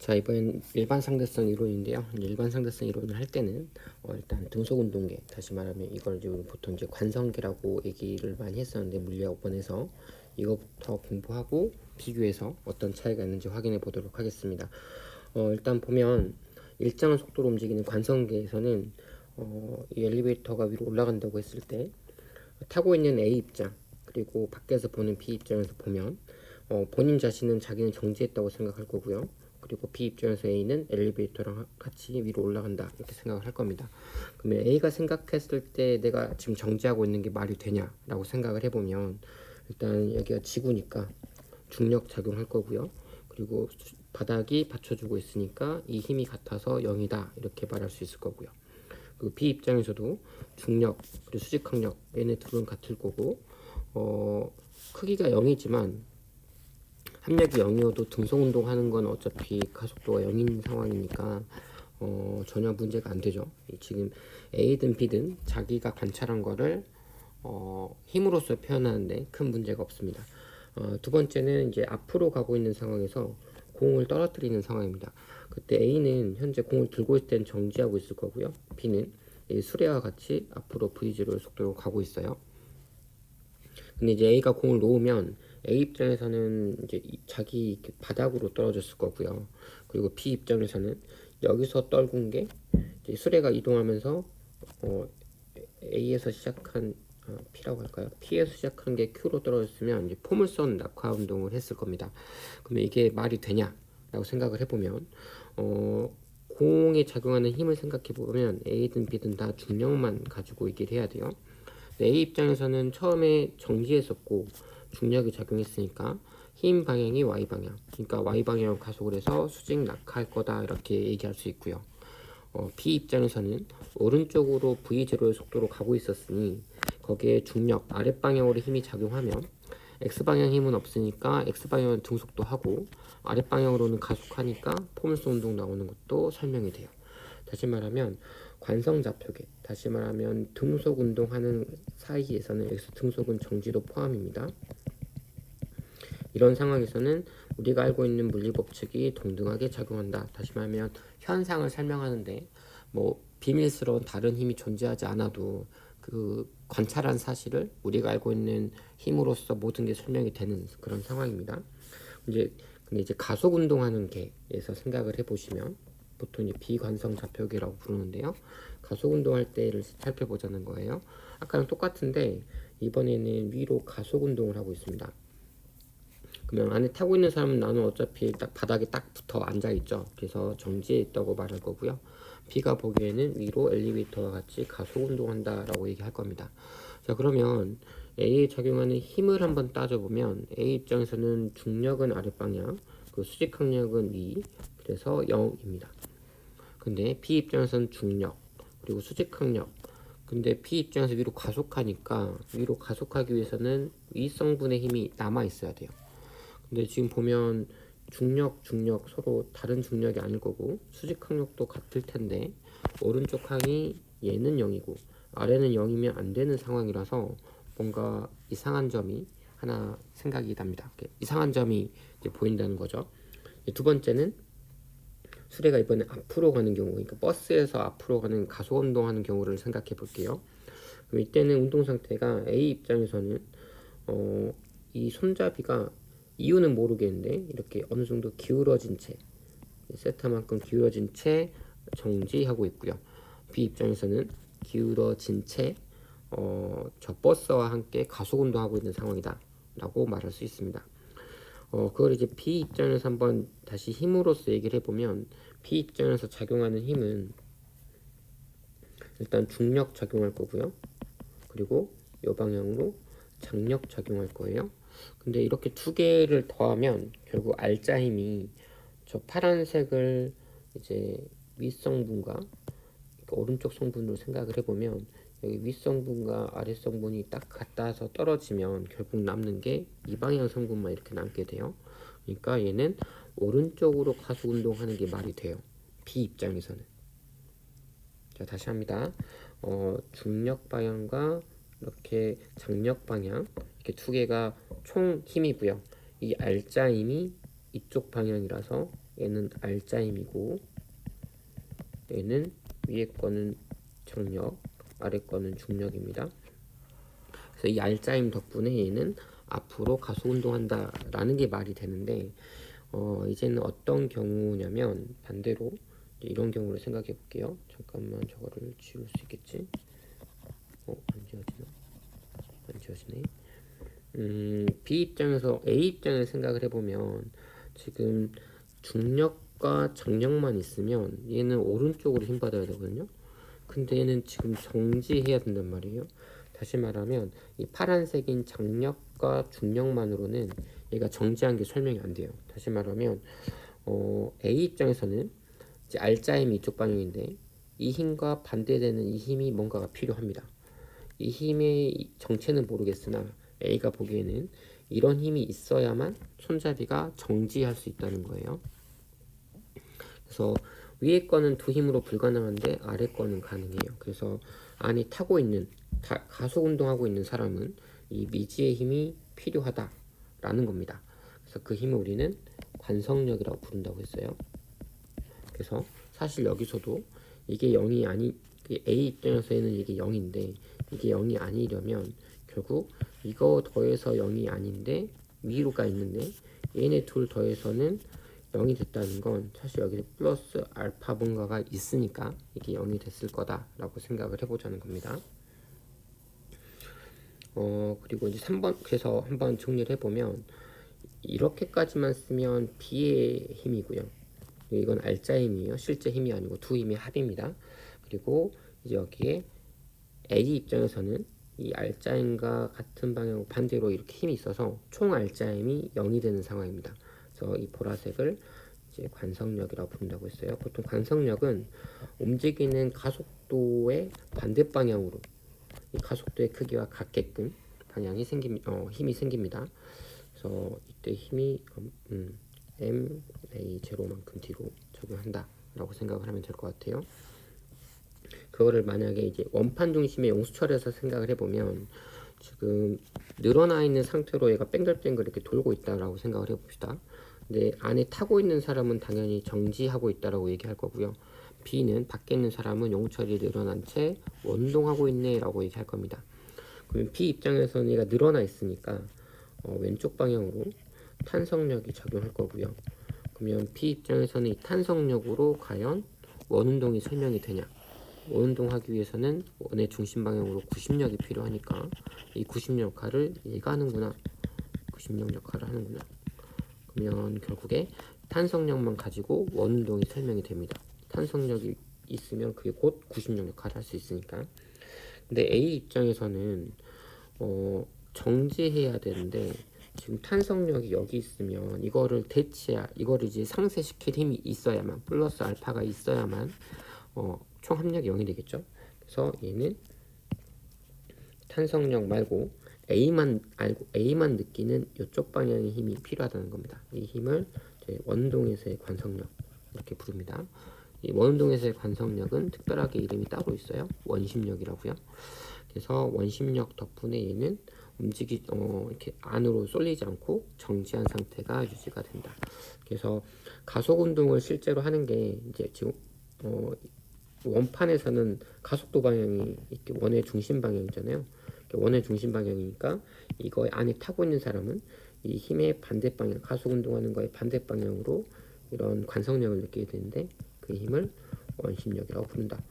자, 이번엔 일반 상대성 이론인데요. 일반 상대성 이론을 할 때는 일단 등속 운동계, 다시 말하면 이걸 지금 보통 이제 관성계라고 얘기를 많이 했었는데 물리학 5번에서 이거부터 공부하고 비교해서 어떤 차이가 있는지 확인해 보도록 하겠습니다. 일단 보면 일정한 속도로 움직이는 관성계에서는 이 엘리베이터가 위로 올라간다고 했을 때 타고 있는 A 입장 그리고 밖에서 보는 B 입장에서 보면 본인 자신은 자기는 정지했다고 생각할 거고요. 그리고 B 입장에서 A는 엘리베이터랑 같이 위로 올라간다 이렇게 생각을 할 겁니다. 그러면 A가 생각했을 때 내가 지금 정지하고 있는 게 말이 되냐라고 생각을 해보면 일단 여기가 지구니까 중력 작용할 거고요. 그리고 바닥이 받쳐주고 있으니까 이 힘이 같아서 0이다 이렇게 말할 수 있을 거고요. 그 B 입장에서도 중력 그리고 수직항력 얘네 둘은 같을 거고 크기가 0이지만 합력이 0이어도 등속 운동하는 건 어차피 가속도가 0인 상황이니까 전혀 문제가 안 되죠. 지금 A든 B든 자기가 관찰한 거를 힘으로써 표현하는데 큰 문제가 없습니다. 두 번째는 이제 앞으로 가고 있는 상황에서 공을 떨어뜨리는 상황입니다. 그때 A는 현재 공을 들고 있을 땐 정지하고 있을 거고요. B는 이 수레와 같이 앞으로 V0의 속도로 가고 있어요. 근데 이제 A가 공을 놓으면 A 입장에서는 이제 자기 바닥으로 떨어졌을 거고요. 그리고 B 입장에서는 여기서 떨군 게 이제 수레가 이동하면서 A에서 시작한 P라고 할까요? P에서 시작한 게 Q로 떨어졌으면 이제 포물선 낙하 운동을 했을 겁니다. 그러면 이게 말이 되냐라고 생각을 해보면 공에 작용하는 힘을 생각해 보면 A든 B든 다 중력만 가지고 얘기를 해야 돼요. A 입장에서는 처음에 정지했었고 중력이 작용했으니까 힘 방향이 Y방향, 그러니까 Y방향 가속을 해서 수직 낙하할 거다 이렇게 얘기할 수 있고요. B 입장에서는 오른쪽으로 V0의 속도로 가고 있었으니 거기에 중력 아랫방향으로 힘이 작용하면 X방향 힘은 없으니까 X방향은 등속도 하고 아랫방향으로는 가속하니까 포물선 운동 나오는 것도 설명이 돼요. 다시 말하면 관성좌표계, 다시 말하면 등속 운동하는 사이에서는 여기서 등속은 정지도 포함입니다. 이런 상황에서는 우리가 알고 있는 물리법칙이 동등하게 작용한다. 다시 말하면 현상을 설명하는데 뭐 비밀스러운 다른 힘이 존재하지 않아도 그 관찰한 사실을 우리가 알고 있는 힘으로써 모든 게 설명이 되는 그런 상황입니다. 근데 이제 가속 운동하는 계에서 생각을 해보시면 보통 이제 비관성 좌표계라고 부르는데요. 가속 운동할 때를 살펴보자는 거예요. 아까랑 똑같은데 이번에는 위로 가속 운동을 하고 있습니다. 그러면 안에 타고 있는 사람은 나는 어차피 딱 바닥에 딱 붙어 앉아 있죠. 그래서 정지해 있다고 말할 거고요. B가 보기에는 위로 엘리베이터와 같이 가속 운동한다라고 얘기할 겁니다. 자, 그러면 A에 작용하는 힘을 한번 따져보면 A 입장에서는 중력은 아랫방향, 그 수직항력은 위, 그래서 0입니다. 근데 B 입장에서는 중력, 그리고 수직항력, 근데 B 입장에서 위로 가속하니까 위로 가속하기 위해서는 위성분의 힘이 남아 있어야 돼요. 근데 지금 보면 중력 서로 다른 중력이 아닐 거고 수직항력도 같을 텐데 오른쪽 항이 얘는 0이고 아래는 0이면 안 되는 상황이라서 뭔가 이상한 점이 하나 생각이 납니다. 이상한 점이 이제 보인다는 거죠. 두 번째는 수레가 이번에 앞으로 가는 경우, 그러니까 버스에서 앞으로 가는 가속 운동하는 경우를 생각해 볼게요. 그럼 이때는 운동 상태가 A 입장에서는 이 손잡이가 이유는 모르겠는데 이렇게 어느 정도 기울어진 채 세타만큼 기울어진 채 정지하고 있고요. B 입장에서는 기울어진 채 저 버스와 함께 가속 운동하고 있는 상황이다 라고 말할 수 있습니다. 그걸 이제 B 입장에서 한번 다시 힘으로써 얘기를 해보면 B 입장에서 작용하는 힘은 일단 중력 작용할 거고요. 그리고 이 방향으로 장력 작용할 거예요. 근데 이렇게 두 개를 더하면 결국 알짜 힘이 저 파란색을 이제 윗성분과 그러니까 오른쪽 성분으로 생각을 해보면 여기 윗성분과 아랫성분이 딱 같아서 떨어지면 결국 남는 게 이 방향 성분만 이렇게 남게 돼요. 그러니까 얘는 오른쪽으로 가속 운동하는 게 말이 돼요. B 입장에서는. 자, 다시 합니다. 중력 방향과 이렇게 장력 방향 이렇게 두 개가 총 힘이고요. 이 알짜 힘이 이쪽 방향이라서 얘는 R자임이고 얘는 위에 거는 정력, 아래 거는 중력입니다. 그래서 이 R자임 덕분에 얘는 앞으로 가속 운동한다 라는 게 말이 되는데 이제는 어떤 경우냐면 반대로 이런 경우를 생각해 볼게요. 잠깐만 저거를 지울 수 있겠지? 안 지워지나? 안 지워지네. B 입장에서 A 입장을 생각을 해보면 지금 중력과 장력만 있으면 얘는 오른쪽으로 힘 받아야 되거든요. 근데 얘는 지금 정지해야 된단 말이에요. 다시 말하면 이 파란색인 장력과 중력만으로는 얘가 정지한 게 설명이 안 돼요. 다시 말하면 A 입장에서는 이제 R자임이 이쪽 방향인데 이 힘과 반대되는 이 힘이 뭔가가 필요합니다. 이 힘의 정체는 모르겠으나 A가 보기에는 이런 힘이 있어야만 손잡이가 정지할 수 있다는 거예요. 그래서 위에 거는 두 힘으로 불가능한데 아래 거는 가능해요. 그래서 안에 타고 있는 가속 운동하고 있는 사람은 이 미지의 힘이 필요하다라는 겁니다. 그래서 그 힘을 우리는 관성력이라고 부른다고 했어요. 그래서 사실 여기서도 이게 0이 아니 A 입장에서는 이게 0인데 이게 0이 아니려면 결국 이거 더해서 0이 아닌데 위로가 있는데 얘네 둘 더해서는 0이 됐다는 건 사실 여기 플러스 알파 뭔가가 있으니까 이게 0이 됐을 거다라고 생각을 해보자는 겁니다. 그리고 이제 3번 그래서 한번 정리를 해보면 이렇게까지만 쓰면 B의 힘이고요. 이건 R자 힘이에요. 실제 힘이 아니고 두 힘의 합입니다. 그리고 이제 여기에 A 입장에서는 이 R자임과 같은 방향 반대로 이렇게 힘이 있어서 총 R자임이 0이 되는 상황입니다. 그래서 이 보라색을 이제 관성력이라고 부른다고 했어요. 보통 관성력은 움직이는 가속도의 반대 방향으로 이 가속도의 크기와 같게끔 방향이 힘이 생깁니다. 그래서 이때 힘이 MA 제로만큼 뒤로 적용한다라고 생각을 하면 될 것 같아요. 그거를 만약에 이제 원판 중심의 용수철에서 생각을 해보면 지금 늘어나 있는 상태로 얘가 뺑글뺑글 이렇게 돌고 있다라고 생각을 해봅시다. 근데 안에 타고 있는 사람은 당연히 정지하고 있다라고 얘기할 거고요. B는 밖에 있는 사람은 용철이 늘어난 채 원동하고 있네라고 얘기할 겁니다. 그러면 B 입장에서는 얘가 늘어나 있으니까 왼쪽 방향으로 탄성력이 작용할 거고요. 그러면 B 입장에서는 이 탄성력으로 과연 원운동이 설명이 되냐? 원운동하기 위해서는 원의 중심 방향으로 구심력이 필요하니까 이 구심력 역할을 얘가 하는구나. 구심력 역할을 하는구나. 그러면 결국에 탄성력만 가지고 원운동이 설명이 됩니다. 탄성력이 있으면 그게 곧 구심력 역할을 할 수 있으니까. 근데 A 입장에서는 정지해야 되는데 지금 탄성력이 여기 있으면 이거를 이거를 이제 상쇄시킬 힘이 있어야만 플러스 알파가 있어야만 총 합력이 0이 되겠죠. 그래서 얘는 탄성력 말고 A만 알고 A만 느끼는 이쪽 방향의 힘이 필요하다는 겁니다. 이 힘을 원운동에서의 관성력 이렇게 부릅니다. 이 원운동에서의 관성력은 특별하게 이름이 따로 있어요. 원심력이라고요. 그래서 원심력 덕분에 얘는 이렇게 안으로 쏠리지 않고 정지한 상태가 유지가 된다. 그래서 가속 운동을 실제로 하는 게 이제 지금 원판에서는 가속도 방향이 이렇게 원의 중심 방향이잖아요. 원의 중심 방향이니까 이거 안에 타고 있는 사람은 이 힘의 반대 방향, 가속 운동하는 거의 반대 방향으로 이런 관성력을 느끼게 되는데 그 힘을 원심력이라고 부른다.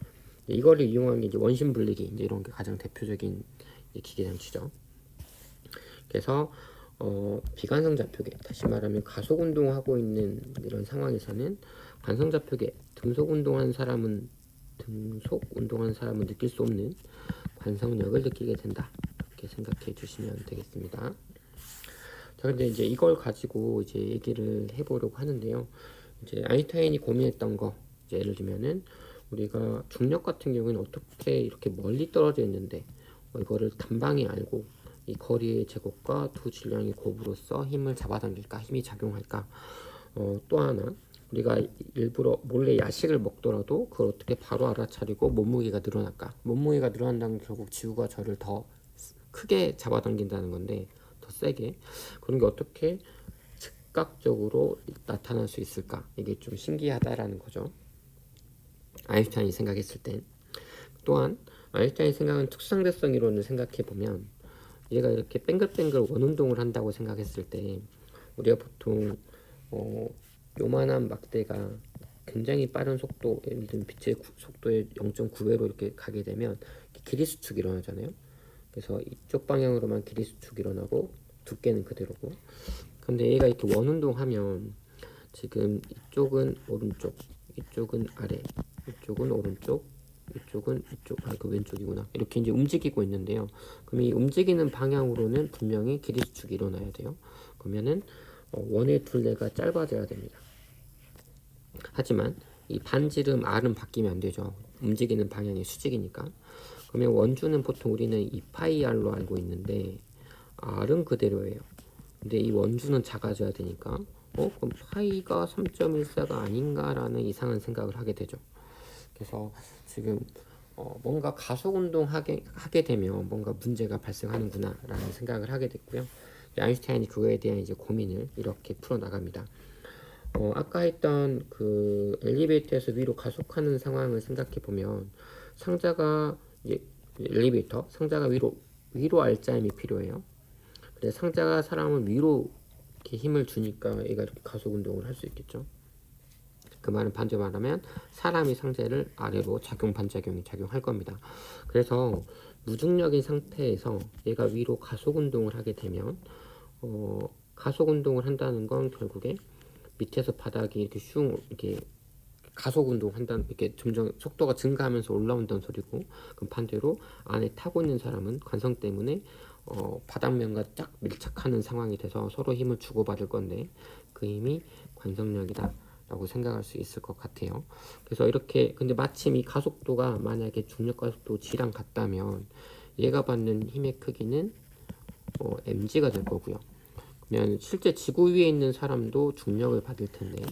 이거를 이용한 게 이제 원심 분리기 이제 이런 게 가장 대표적인 기계 장치죠. 그래서 비관성 좌표계, 다시 말하면 가속 운동하고 있는 이런 상황에서는 관성 좌표계, 등속 운동하는 사람은 느낄 수 없는 관성력을 느끼게 된다. 이렇게 생각해 주시면 되겠습니다. 자, 근데 이제 이걸 가지고 이제 얘기를 해보려고 하는데요. 이제 아인슈타인이 고민했던 거, 이제 예를 들면은 우리가 중력 같은 경우는 어떻게 이렇게 멀리 떨어져 있는데 이거를 단방에 알고 이 거리의 제곱과 두 질량의 곱으로써 힘을 잡아당길까, 힘이 작용할까. 또 하나 우리가 일부러 몰래 야식을 먹더라도 그걸 어떻게 바로 알아차리고 몸무게가 늘어날까. 몸무게가 늘어난다는 건 결국 지구가 저를 더 크게 잡아당긴다는 건데 더 세게. 그런 게 어떻게 즉각적으로 나타날 수 있을까? 이게 좀 신기하다라는 거죠. 아인슈타인이 생각했을 땐. 또한 아인슈타인 생각은 특수상대성 이론을 생각해 보면 얘가 이렇게 뱅글뱅글 원운동을 한다고 생각했을 때 우리가 보통 요만한 막대가 굉장히 빠른 속도, 예를 들면 빛의 속도의 0.9배로 이렇게 가게 되면 길이수축이 일어나잖아요. 그래서 이쪽 방향으로만 길이수축이 일어나고 두께는 그대로고. 근데 얘가 이렇게 원운동하면 지금 이쪽은 오른쪽, 이쪽은 아래, 이쪽은 오른쪽, 이쪽은 이쪽, 그 왼쪽이구나. 이렇게 이제 움직이고 있는데요. 그럼 이 움직이는 방향으로는 분명히 길이수축이 일어나야 돼요. 그러면은 원의 둘레가 짧아져야 됩니다. 하지만 이 반지름 R은 바뀌면 안 되죠. 움직이는 방향이 수직이니까. 그러면 원주는 보통 우리는 2파이 R로 알고 있는데 R은 그대로예요. 근데 이 원주는 작아져야 되니까 그럼 파이가 3.14가 아닌가라는 이상한 생각을 하게 되죠. 그래서 지금 뭔가 가속운동 하게 되면 뭔가 문제가 발생하는구나 라는 생각을 하게 됐고요. 아인슈타인이 그거에 대한 이제 고민을 이렇게 풀어나갑니다. 아까 했던 그 엘리베이터에서 위로 가속하는 상황을 생각해 보면 상자가 이제 엘리베이터 상자가 위로 알짜임이 필요해요. 근데 상자가 사람을 위로 이렇게 힘을 주니까 얘가 이렇게 가속 운동을 할 수 있겠죠. 그 말은 반대로 말하면 사람이 상자를 아래로 반작용이 작용할 겁니다. 그래서 무중력인 상태에서 얘가 위로 가속 운동을 하게 되면 가속 운동을 한다는 건 결국에 밑에서 바닥이 이렇게 이렇게 가속 운동한다는, 이렇게 점점 속도가 증가하면서 올라온다는 소리고, 그럼 반대로 안에 타고 있는 사람은 관성 때문에 바닥면과 딱 밀착하는 상황이 돼서 서로 힘을 주고받을 건데 그 힘이 관성력이다 라고 생각할 수 있을 것 같아요. 그래서 이렇게, 근데 마침 이 가속도가 만약에 중력 가속도 G랑 같다면 얘가 받는 힘의 크기는 mg가 될 거고요. 그러면 실제 지구 위에 있는 사람도 중력을 받을 텐데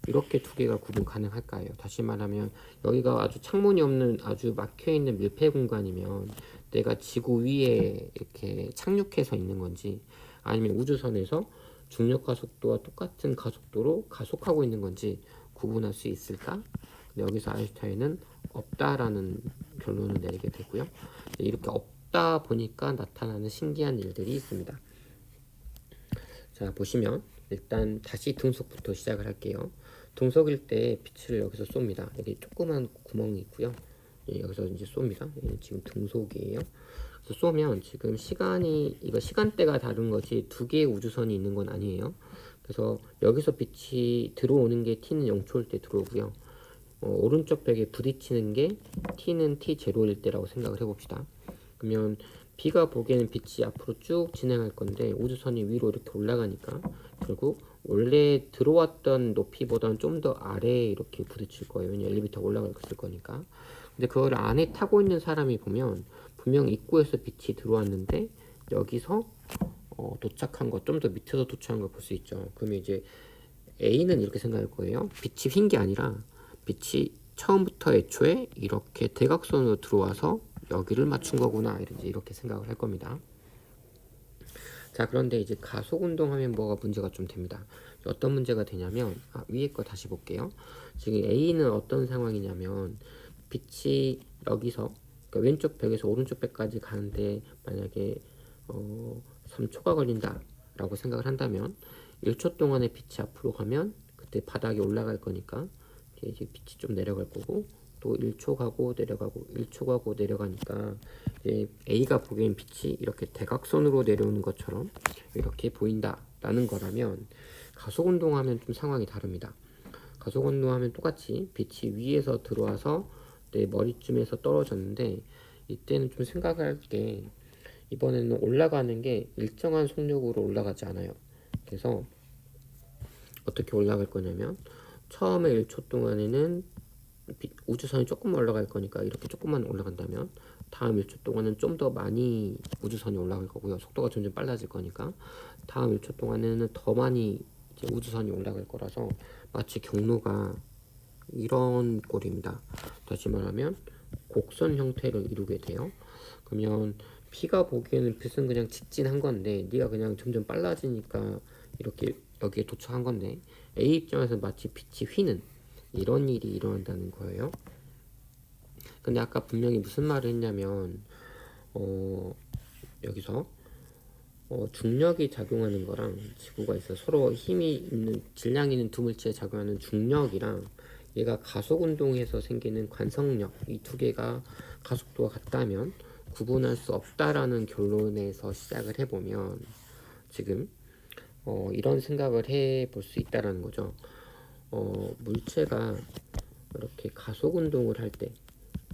이렇게 두 개가 구분 가능할까요? 다시 말하면 여기가 아주 창문이 없는 아주 막혀 있는 밀폐 공간이면 내가 지구 위에 이렇게 착륙해서 있는 건지 아니면 우주선에서 중력 가속도와 똑같은 가속도로 가속하고 있는 건지 구분할 수 있을까? 여기서 아인슈타인은 없다라는 결론을 내리게 되고요. 이렇게 없다 보니까 나타나는 신기한 일들이 있습니다. 자, 보시면 일단 다시 등속부터 시작을 할게요. 등속일 때 빛을 여기서 쏩니다. 여기 조그만 구멍이 있고요. 여기서 이제 쏩니다. 지금 등속이에요. 그래서 쏘면 지금 이거 시간대가 다른 거지 두 개의 우주선이 있는 건 아니에요. 그래서 여기서 빛이 들어오는 게 t는 0초일 때 들어오고요. 오른쪽 벽에 부딪히는 게 t는 t0일 때라고 생각을 해봅시다. 그러면 B가 보기에는 빛이 앞으로 쭉 진행할 건데 우주선이 위로 이렇게 올라가니까 결국 원래 들어왔던 높이보다는 좀 더 아래에 이렇게 부딪힐 거예요. 왜냐면 엘리베이터가 올라갈 거니까. 근데 그걸 안에 타고 있는 사람이 보면 분명 입구에서 빛이 들어왔는데 여기서 도착한 거, 좀 더 밑에서 도착한 걸 볼 수 있죠. 그러면 이제 A는 이렇게 생각할 거예요. 빛이 휜 게 아니라 빛이 처음부터 애초에 이렇게 대각선으로 들어와서 여기를 맞춘 거구나, 이렇게 생각을 할 겁니다. 자, 그런데 이제 가속 운동하면 뭐가 문제가 좀 됩니다. 어떤 문제가 되냐면 위에 거 다시 볼게요. 지금 A는 어떤 상황이냐면 빛이 여기서 그러니까 왼쪽 벽에서 오른쪽 벽까지 가는데 만약에 3초가 걸린다 라고 생각을 한다면 1초 동안에 빛이 앞으로 가면 그때 바닥에 올라갈 거니까 이제 빛이 좀 내려갈 거고, 또 1초 가고 내려가고 1초 가고 내려가니까 이제 A가 보기엔 빛이 이렇게 대각선으로 내려오는 것처럼 이렇게 보인다라는 거라면 가속 운동하면 좀 상황이 다릅니다. 가속 운동하면 똑같이 빛이 위에서 들어와서 내 머리쯤에서 떨어졌는데 이때는 좀 생각할 게 이번에는 올라가는 게 일정한 속력으로 올라가지 않아요. 그래서 어떻게 올라갈 거냐면 처음에 1초 동안에는 우주선이 조금 올라갈 거니까 이렇게 조금만 올라간다면 다음 1초 동안은 좀 더 많이 우주선이 올라갈 거고요. 속도가 점점 빨라질 거니까 다음 1초 동안에는 더 많이 이제 우주선이 올라갈 거라서 마치 경로가 이런 꼴입니다. 다시 말하면 곡선 형태를 이루게 돼요. 그러면 P가 보기에는 빛은 그냥 직진한 건데 네가 그냥 점점 빨라지니까 이렇게 여기에 도착한 건데 A 입장에서 마치 빛이 휘는 이런 일이 일어난다는 거예요. 근데 아까 분명히 무슨 말을 했냐면 여기서 중력이 작용하는 거랑 지구가 있어 서로 힘이 있는 질량 있는 두 물체에 작용하는 중력이랑 얘가 가속 운동에서 생기는 관성력 이 두 개가 가속도가 같다면 구분할 수 없다라는 결론에서 시작을 해보면 지금 이런 생각을 해볼 수 있다라는 거죠. 물체가 이렇게 가속 운동을 할 때,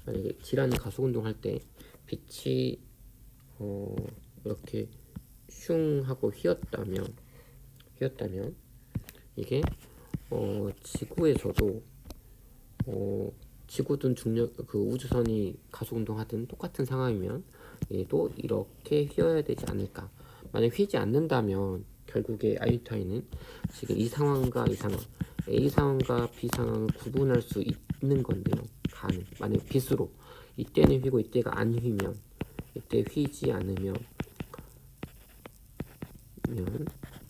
만약에 질환이 가속 운동할 때 빛이 이렇게 슝 하고 휘었다면 이게 지구에서도 지구든 중력 그 우주선이 가속 운동하든 똑같은 상황이면 얘도 이렇게 휘어야 되지 않을까. 만약 휘지 않는다면 결국에 아인슈타인은 지금 이 상황과 이 상황 A 상황과 B 상황을 구분할 수 있는 건데요. 만약 빛으로 이때는 휘고 이때가 안 휘면 이때 휘지 않으면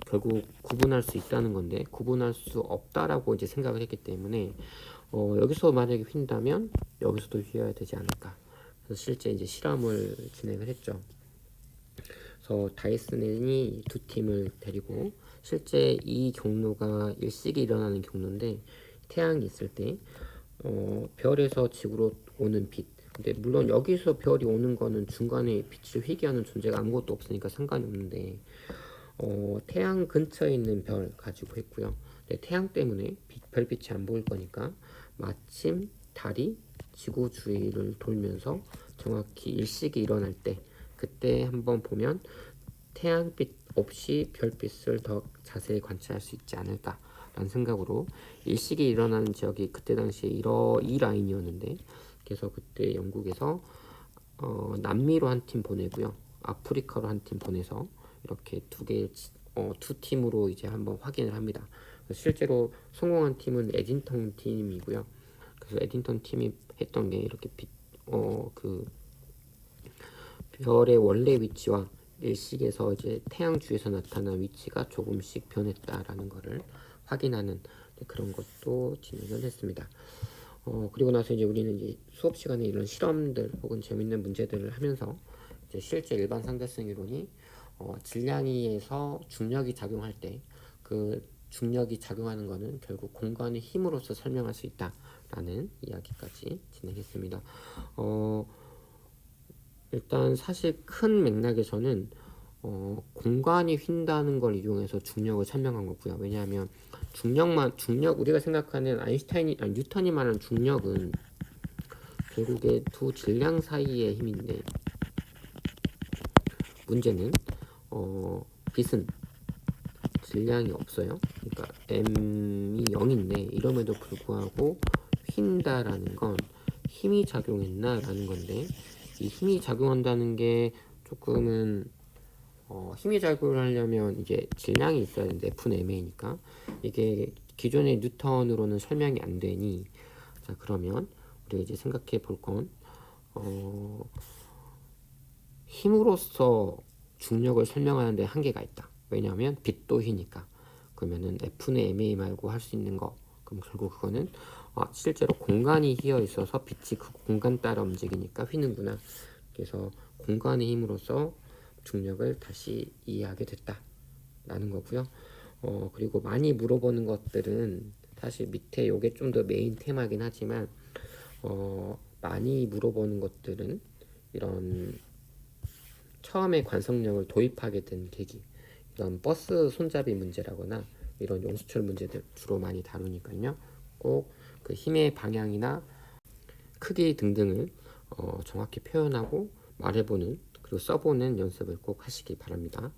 결국 구분할 수 있다는 건데 구분할 수 없다라고 이제 생각을 했기 때문에 여기서 만약에 휜다면 여기서도 휘어야 되지 않을까. 그래서 실제 이제 실험을 진행을 했죠. 그래서 다이슨이 두 팀을 데리고 실제 이 경로가 일식이 일어나는 경로인데 태양이 있을 때 별에서 지구로 오는 빛. 근데 물론 여기서 별이 오는 거는 중간에 빛을 휘게 하는 존재가 아무것도 없으니까 상관이 없는데 태양 근처에 있는 별 가지고 했고요. 태양 때문에 별빛이 안 보일 거니까 마침 달이 지구 주위를 돌면서 정확히 일식이 일어날 때 그때 한번 보면 태양빛 없이 별빛을 더 자세히 관찰할 수 있지 않을까라는 생각으로 일식이 일어나는 지역이 그때 당시에 이 라인이었는데 그래서 그때 영국에서 남미로 한 팀 보내고요. 아프리카로 한 팀 보내서 이렇게 두 팀으로 이제 한번 확인을 합니다. 실제로 성공한 팀은 에딘턴 팀이고요. 그래서 에딘턴 팀이 했던 게 이렇게 그 별의 원래 위치와 일식에서 이제 태양 주에서 나타난 위치가 조금씩 변했다라는 것을 확인하는 그런 것도 진행을 했습니다. 그리고 나서 이제 우리는 이제 수업 시간에 이런 실험들 혹은 재밌는 문제들을 하면서 이제 실제 일반 상대성 이론이 질량위에서 중력이 작용할 때 그 중력이 작용하는 것은 결국 공간의 힘으로서 설명할 수 있다라는 이야기까지 진행했습니다. 일단 사실 큰 맥락에서는 공간이 휜다는 걸 이용해서 중력을 설명한 거고요. 왜냐하면 중력 우리가 생각하는 뉴턴이 말하는 중력은 결국에 두 질량 사이의 힘인데 문제는 빛은 질량이 없어요. 그러니까 m이 0인데 이럼에도 불구하고 휜다라는 건 힘이 작용했나라는 건데 이 힘이 작용한다는 게 조금은 힘이 작용하려면 이제 질량이 있어야 되는데 F는 ma니까 이게 기존의 뉴턴으로는 설명이 안 되니 자 그러면 우리가 이제 생각해 볼 건 힘으로써 중력을 설명하는데 한계가 있다. 왜냐하면 빛도 휘니까. 그러면은 F는 ma 말고 할 수 있는 거. 그럼 결국 그거는 실제로 공간이 휘어 있어서 빛이 그 공간 따라 움직이니까 휘는구나. 그래서 공간의 힘으로써 중력을 다시 이해하게 됐다라는 거고요. 그리고 많이 물어보는 것들은 사실 밑에 요게 좀 더 메인 테마긴 하지만 많이 물어보는 것들은 이런 처음에 관성력을 도입하게 된 계기, 이런 버스 손잡이 문제라거나 이런 용수철 문제들 주로 많이 다루니까요. 꼭 그 힘의 방향이나 크기 등등을 정확히 표현하고 말해보는 그리고 써보는 연습을 꼭 하시기 바랍니다.